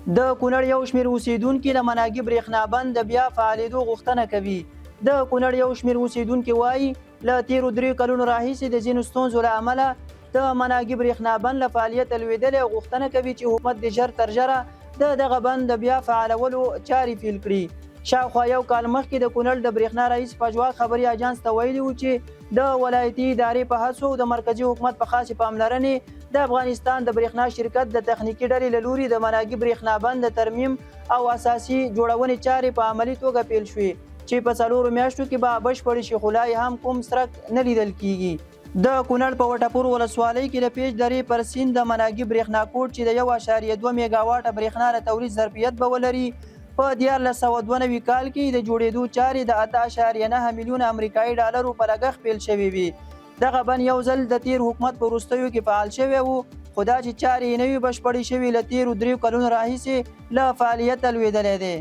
د کونړ یو شمېر اوسیدونکي د مناګي برېښنا بند د بیا فعالېدو غوښتنه کوي. د کونړ یو شمېر اوسیدونکي وایي له تېرو 3 کلونو راهیسې د ځینو ستونزو له امله د مناګي برېښنا بند له فعالیته لوېدلې او غوښتنه کوي چې حکومت د ژر تر ژره د دغه بند د بیا فعالولو چارې پیل کړي. شاوخوا یو کال مخکې د کونړ د برېښنا رئیس پژواک خبري اجانس ته ویلي وو چې د ولایتي ادارې په هڅو او د مرکزي حکومت په خاصې پاملرنې د افغانستان د برېښنا شرکت د تخنیکي ډلې له لوري د مناګي برېښنا بند د ترمیم او اساسي جوړونې چارې په عملي توګه پیل شوې چې په 4 میاشتو کې به بشپړې شي، خو لا هم کوم څرک نه لیدل کیږي. د کونړ په وټهپور ولسوالۍ کې د پیج درې پر سیند د مناګي برېښنا کوټ چې د 1.2 میګا واټه برېښنا د تولید ظرفیت به ولري په 1992 کال کې د جوړېدو چارې د 8.9 میلیون امریکایي ډالرو په لګښت پیل شوې وي. دغه بند یو ځل د تیر حکومت په وروستیو کې فعال شوی وو، خو دا چې چارې یې نه وي بشپړې شوي له تیرو 3 کلونو راهیسې له فعالیته لوېدلی دی.